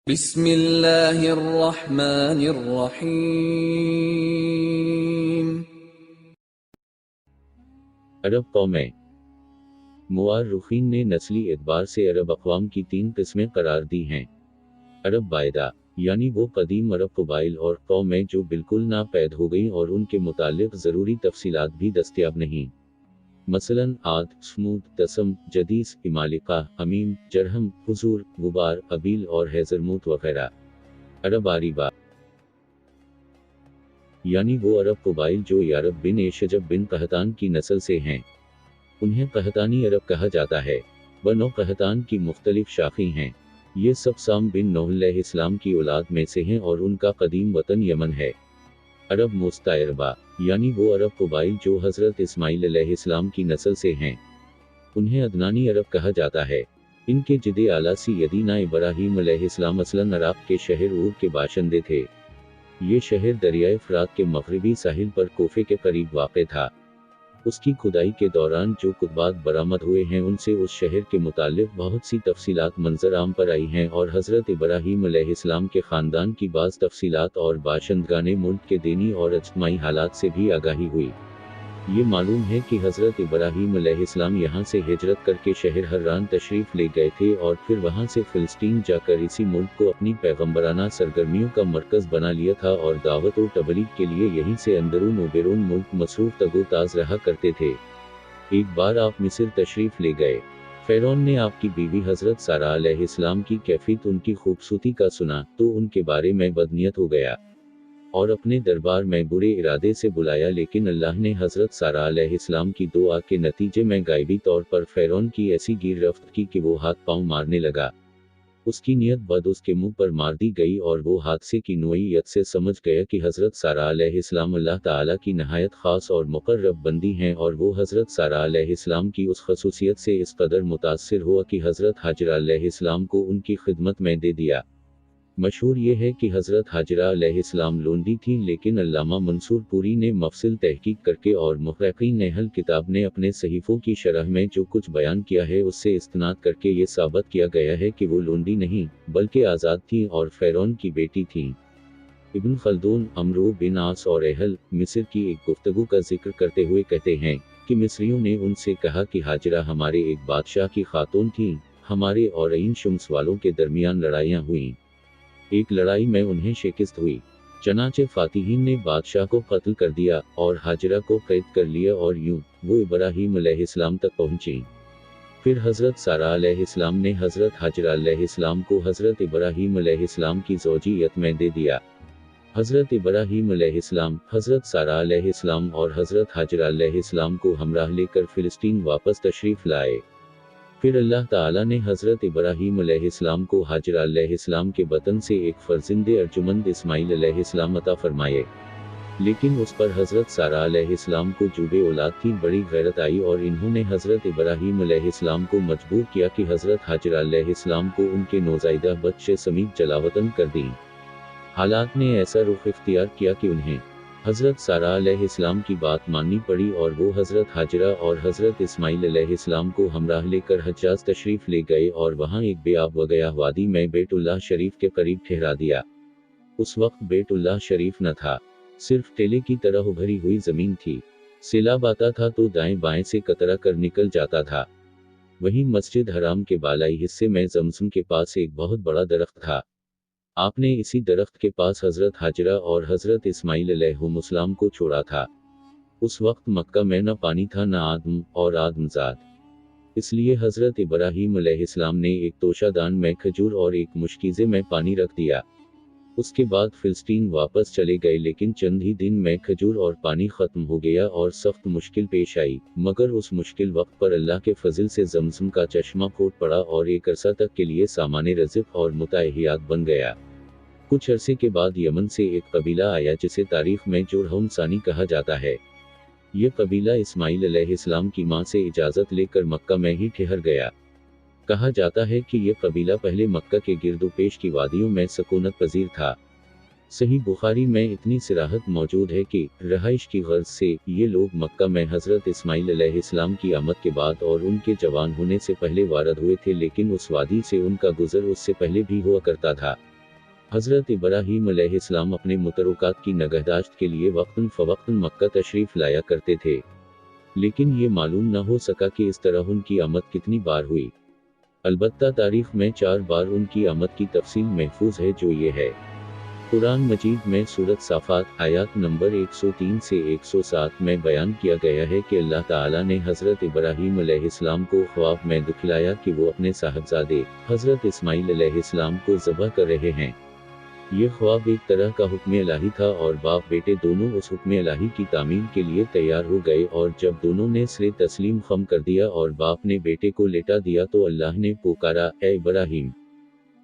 بسم اللہ الرحمن الرحیم۔ عرب قومیں۔ مورخین نے نسلی اعتبار سے عرب اقوام کی 3 قسمیں قرار دی ہیں۔ عرب بائدہ، یعنی وہ قدیم عرب قبائل اور قومیں جو بالکل ناپید ہو گئیں اور ان کے متعلق ضروری تفصیلات بھی دستیاب نہیں، مثلاً عاد، سمود، تسم، جدیس، عمالقہ، امیم، جرہم، حضور، غبار، ابیل اور حیضرموت وغیرہ۔ عرب عریبہ، یعنی وہ عرب قبائل جو یارب بن شجب بن قحطان کی نسل سے ہیں، انہیں قحطانی عرب کہا جاتا ہے۔ بنو قحطان کی مختلف شاخیں ہیں۔ یہ سب سام بن نوح علیہ السلام کی اولاد میں سے ہیں اور ان کا قدیم وطن یمن ہے۔ عرب مستعربہ، یعنی وہ عرب قبائل جو حضرت اسماعیل علیہ السلام کی نسل سے ہیں، انہیں عدنانی عرب کہا جاتا ہے۔ ان کے جد اعلیٰ سیدنا ابراہیم علیہ السلام اصلاً عراق کے شہر اور کے باشندے تھے۔ یہ شہر دریائے فرات کے مغربی ساحل پر کوفے کے قریب واقع تھا۔ اس کی کھدائی کے دوران جو کتبات برآمد ہوئے ہیں ان سے اس شہر کے متعلق بہت سی تفصیلات منظر عام پر آئی ہیں اور حضرت ابراہیم علیہ السلام کے خاندان کی بعض تفصیلات اور باشندگان ملک کے دینی اور اجتماعی حالات سے بھی آگاہی ہوئی۔ یہ معلوم ہے کہ حضرت ابراہیم علیہ السلام یہاں سے ہجرت کر کے شہر حران تشریف لے گئے تھے اور پھر وہاں سے فلسطین جا کر اسی ملک کو اپنی پیغمبرانہ سرگرمیوں کا مرکز بنا لیا تھا اور دعوت و تبلیغ کے لیے یہیں سے اندرون و بیرون ملک مصروف تگ و تاز رہا کرتے تھے۔ ایک بار آپ مصر تشریف لے گئے۔ فرعون نے آپ کی بیوی حضرت سارہ علیہ السلام کی کیفیت ان کی خوبصورتی کا سنا تو ان کے بارے میں بدنیت ہو گیا اور اپنے دربار میں برے ارادے سے بلایا، لیکن اللہ نے حضرت سارہ علیہ السلام کی دعا کے نتیجے میں غائبی طور پر فرعون کی ایسی گیر رفت کی کہ وہ ہاتھ پاؤں مارنے لگا۔ اس کی نیت بد اس کے منہ پر مار دی گئی اور وہ حادثے کی نوعیت سے سمجھ گیا کہ حضرت سارہ علیہ السلام اللہ تعالیٰ کی نہایت خاص اور مقرب بندی ہیں، اور وہ حضرت سارہ علیہ السلام کی اس خصوصیت سے اس قدر متاثر ہوا کہ حضرت حاجرہ علیہ السلام کو ان کی خدمت میں دے دیا۔ مشہور یہ ہے کہ حضرت حاجرہ علیہ السلام لونڈی تھیں، لیکن علامہ منصور پوری نے مفصل تحقیق کر کے اور محققین اہل کتاب نے اپنے صحیفوں کی شرح میں جو کچھ بیان کیا ہے اس سے استناد کر کے یہ ثابت کیا گیا ہے کہ وہ لونڈی نہیں بلکہ آزاد تھیں اور فرعون کی بیٹی تھیں۔ ابن خلدون عمرو بن عاص اور اہل مصر کی ایک گفتگو کا ذکر کرتے ہوئے کہتے ہیں کہ مصریوں نے ان سے کہا کہ حاجرہ ہمارے ایک بادشاہ کی خاتون تھیں، ہمارے اور عین شمس والوں کے درمیان لڑائیاں ہوئیں، ایک لڑائی میں انہیں شکست ہوئی، چنانچہ فاتحین نے بادشاہ کو قتل کر دیا اور حاجرہ کو قید کر لیا اور یوں وہ ابراہیم علیہ السلام تک پہنچیں۔ پھر حضرت سارہ علیہ السلام نے حضرت حاجرہ علیہ السلام کو حضرت ابراہیم علیہ السلام کی زوجیت میں دے دیا۔ حضرت ابراہیم علیہ السلام، حضرت سارہ علیہ السلام اور حضرت حاجرہ علیہ السلام کو ہمراہ لے کر فلسطین واپس تشریف لائے۔ پھر اللہ تعالیٰ نے حضرت ابراہیم علیہ السلام کو حاجرہ علیہ السلام کے بطن سے ایک فرزند ارجمند اسماعیل علیہ السلام عطا فرمائے، لیکن اس پر حضرت سارہ علیہ السلام کو جوبے اولاد کی بڑی غیرت آئی اور انہوں نے حضرت ابراہیم علیہ السلام کو مجبور کیا کہ حضرت حاجرہ علیہ السلام کو ان کے نوزائیدہ بچے سمیت جلاوطن کر دیں۔ حالات نے ایسا رخ اختیار کیا کہ انہیں حضرت سارہ علیہ السلام کی بات ماننی پڑی اور وہ حضرت حاجرہ اور حضرت اسماعیل علیہ السلام کو ہمراہ لے کر حجاز تشریف لے گئے اور وہاں ایک بے آب وگیاہ وادی میں بیت اللہ شریف کے قریب ٹھہرا دیا۔ اس وقت بیت اللہ شریف نہ تھا، صرف ٹیلے کی طرح ابھری ہوئی زمین تھی، سیلاب آتا تھا تو دائیں بائیں سے کترا کر نکل جاتا تھا۔ وہیں مسجد حرام کے بالائی حصے میں زمزم کے پاس ایک بہت بڑا درخت تھا۔ آپ نے اسی درخت کے پاس حضرت حاجرہ اور حضرت اسماعیل علیہ السلام کو چھوڑا تھا۔ اس وقت مکہ میں نہ پانی تھا نہ آدم اور آدمزاد، اس لیے حضرت ابراہیم علیہ السلام نے ایک توشہ دان میں کھجور اور ایک مشکیزے میں پانی رکھ دیا۔ اس کے بعد فلسطین واپس چلے گئے، لیکن چند ہی دن میں کھجور اور پانی ختم ہو گیا اور سخت مشکل پیش آئی، مگر اس مشکل وقت پر اللہ کے فضل سے زمزم کا چشمہ پھوٹ پڑا اور ایک عرصہ تک کے لیے سامان رزق اور متاع حیات بن گیا۔ کچھ عرصے کے بعد یمن سے ایک قبیلہ آیا جسے تاریخ میں جرہم ثانی کہا جاتا ہے۔ یہ قبیلہ اسماعیل علیہ السلام کی ماں سے اجازت لے کر مکہ میں ہی ٹھہر گیا۔ کہا جاتا ہے کہ یہ قبیلہ پہلے مکہ کے گرد و پیش کی وادیوں میں سکونت پذیر تھا۔ صحیح بخاری میں اتنی صراحت موجود ہے کہ رہائش کی غرض سے یہ لوگ مکہ میں حضرت اسماعیل علیہ السلام کی آمد کے بعد اور ان کے جوان ہونے سے پہلے وارد ہوئے تھے، لیکن اس وادی سے ان کا گزر اس سے پہلے بھی ہوا کرتا تھا۔ حضرت ابراہیم علیہ السلام اپنے متروکات کی نگہداشت کے لیے وقتاً فوقتاً مکہ تشریف لایا کرتے تھے، لیکن یہ معلوم نہ ہو سکا کہ اس طرح ان کی آمد کتنی بار ہوئی۔ البتہ تاریخ میں 4 بار ان کی آمد کی تفصیل محفوظ ہے، جو یہ ہے: قرآن مجید میں سورۃ صافات آیات نمبر 103 سے 107 میں بیان کیا گیا ہے کہ اللہ تعالیٰ نے حضرت ابراہیم علیہ السلام کو خواب میں دکھلایا کہ وہ اپنے صاحبزادے حضرت اسماعیل علیہ السلام کو ذبح کر رہے ہیں۔ یہ خواب ایک طرح کا حکم الہی تھا اور باپ بیٹے دونوں اس حکم الہی کی تعمیل کے لیے تیار ہو گئے، اور جب دونوں نے سر تسلیم خم کر دیا اور باپ نے بیٹے کو لیٹا دیا تو اللہ نے پکارا، اے ابراہیم،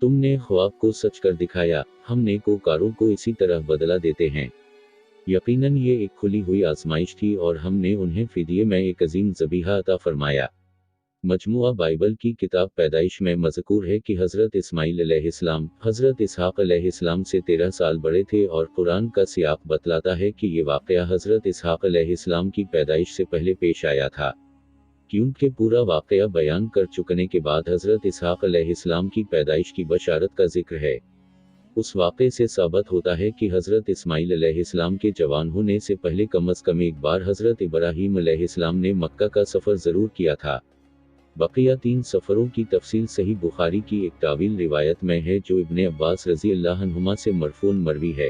تم نے خواب کو سچ کر دکھایا، ہم نیکوکاروں کو اسی طرح بدلہ دیتے ہیں۔ یقیناً یہ ایک کھلی ہوئی آزمائش تھی اور ہم نے انہیں فدیے میں ایک عظیم ذبیحہ عطا فرمایا۔ مجموعہ بائبل کی کتاب پیدائش میں مذکور ہے کہ حضرت اسماعیل علیہ السلام حضرت اسحاق علیہ السلام سے 13 سال بڑے تھے، اور قرآن کا سیاق بتلاتا ہے کہ یہ واقعہ حضرت اسحاق علیہ السلام کی پیدائش سے پہلے پیش آیا تھا، کیونکہ پورا واقعہ بیان کر چکنے کے بعد حضرت اسحاق علیہ السلام کی پیدائش کی بشارت کا ذکر ہے۔ اس واقعے سے ثابت ہوتا ہے کہ حضرت اسماعیل علیہ السلام کے جوان ہونے سے پہلے کم از کم ایک بار حضرت ابراہیم علیہ السلام نے مکہ کا سفر ضرور کیا تھا۔ بقیہ 3 سفروں کی تفصیل صحیح بخاری کی ایک طویل روایت میں ہے جو ابن عباس رضی اللہ عنہما سے مرفوع مروی ہے۔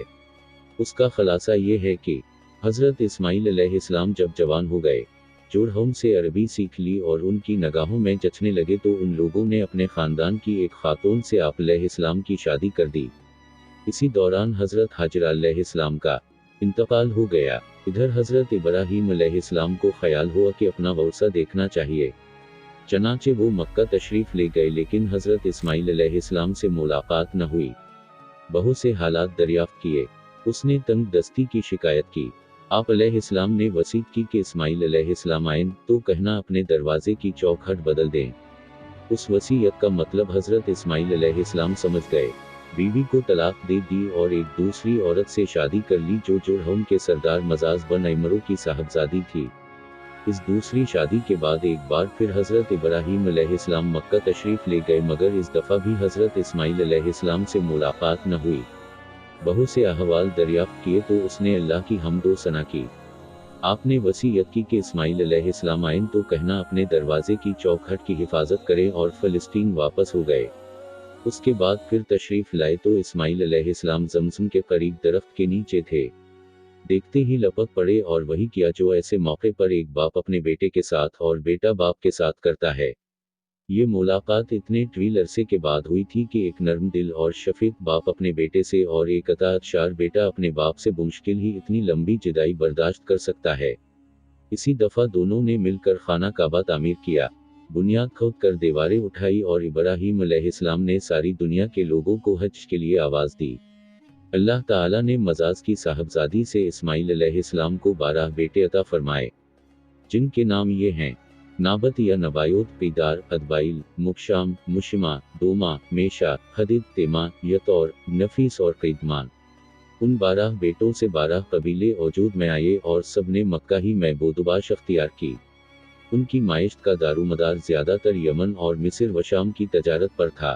اس کا خلاصہ یہ ہے کہ حضرت اسماعیل علیہ السلام جب جوان ہو گئے، جرہم سے عربی سیکھ لی اور ان کی نگاہوں میں جچنے لگے تو ان لوگوں نے اپنے خاندان کی ایک خاتون سے آپ علیہ السلام کی شادی کر دی۔ اسی دوران حضرت حاجرہ علیہ السلام کا انتقال ہو گیا۔ ادھر حضرت ابراہیم علیہ السلام کو خیال ہوا کہ اپنا ورثہ دیکھنا چاہیے، چنانچہ وہ مکہ تشریف لے گئے، لیکن حضرت اسماعیل علیہ السلام سے ملاقات نہ ہوئی۔ بہت سے حالات دریافت کیے، اس نے تنگ دستی کی شکایت کی۔ آپ علیہ السلام نے وصیت کی کہ اسماعیل علیہ السلام آئیں تو کہنا اپنے دروازے کی چوکھٹ بدل دیں۔ اس وصیت کا مطلب حضرت اسماعیل علیہ السلام سمجھ گئے۔ بیوی کو طلاق دے دی اور ایک دوسری عورت سے شادی کر لی جو جرہم کے سردار مزاز بن عمرو کی صاحبزادی تھی۔ اس دوسری شادی کے بعد ایک بار پھر حضرت ابراہیم علیہ السلام مکہ تشریف لے گئے، مگر اس دفعہ بھی حضرت اسماعیل علیہ السلام سے ملاقات نہ ہوئی۔ بہت سے احوال دریافت کیے تو اس نے اللہ کی حمد و ثنا کی۔ آپ نے وصیت کی کہ اسماعیل علیہ السلام آئیں تو کہنا اپنے دروازے کی چوکھٹ کی حفاظت کریں، اور فلسطین واپس ہو گئے۔ اس کے بعد پھر تشریف لائے تو اسماعیل علیہ السلام زمزم کے قریب درخت کے نیچے تھے۔ دیکھتے ہی لپک پڑے اور وہی کیا جو ایسے موقع پر ایک باپ اپنے بیٹے کے ساتھ اور بیٹا باپ کے ساتھ کرتا ہے۔ یہ ملاقات اتنے طویل عرصے کے بعد ہوئی تھی کہ ایک نرم دل اور شفیق باپ اپنے بیٹے سے اور ایک اطاعت شار بیٹا اپنے باپ سے بمشکل ہی اتنی لمبی جدائی برداشت کر سکتا ہے۔ اسی دفعہ دونوں نے مل کر خانہ کعبہ تعمیر کیا، بنیاد کھود کر دیواریں اٹھائی، اور ابراہیم علیہ السلام نے ساری دنیا کے لوگوں کو حج کے لیے آواز دی۔ اللہ تعالیٰ نے مزاز کی صاحبزادی سے اسماعیل علیہ السلام کو 12 بیٹے عطا فرمائے، جن کے نام یہ ہیں: نابت یا نبایوت، قیدار، ادبائیل، مکشام، مشمع، دوما، میشا، حدید، تیما، یتور، نفیس اور قیدمان۔ ان 12 بیٹوں سے 12 قبیلے وجود میں آئے اور سب نے مکہ ہی میں بودباش اختیار کی۔ ان کی معیشت کا دارومدار زیادہ تر یمن اور مصر و شام کی تجارت پر تھا۔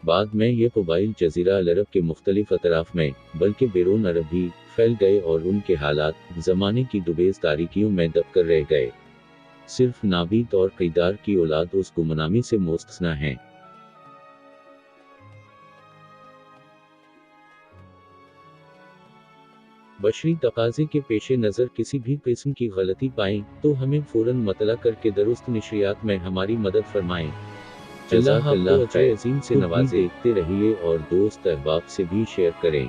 بعد میں یہ قبائل جزیرہ العرب کے مختلف اطراف میں، بلکہ بیرون عرب بھی پھیل گئے، اور ان کے حالات زمانے کی دبیز تاریکیوں میں دب کر رہ گئے۔ صرف نابیت اور قیدار کی اولاد اس گمنامی سے مستثنی ہیں۔ بشری تقاضے کے پیش نظر کسی بھی قسم کی غلطی پائیں تو ہمیں فوراً مطلع کر کے درست نشریات میں ہماری مدد فرمائیں۔ اللہ عظیم سے نوازے، دیکھتے رہیے اور دوست احباب سے بھی شیئر کریں۔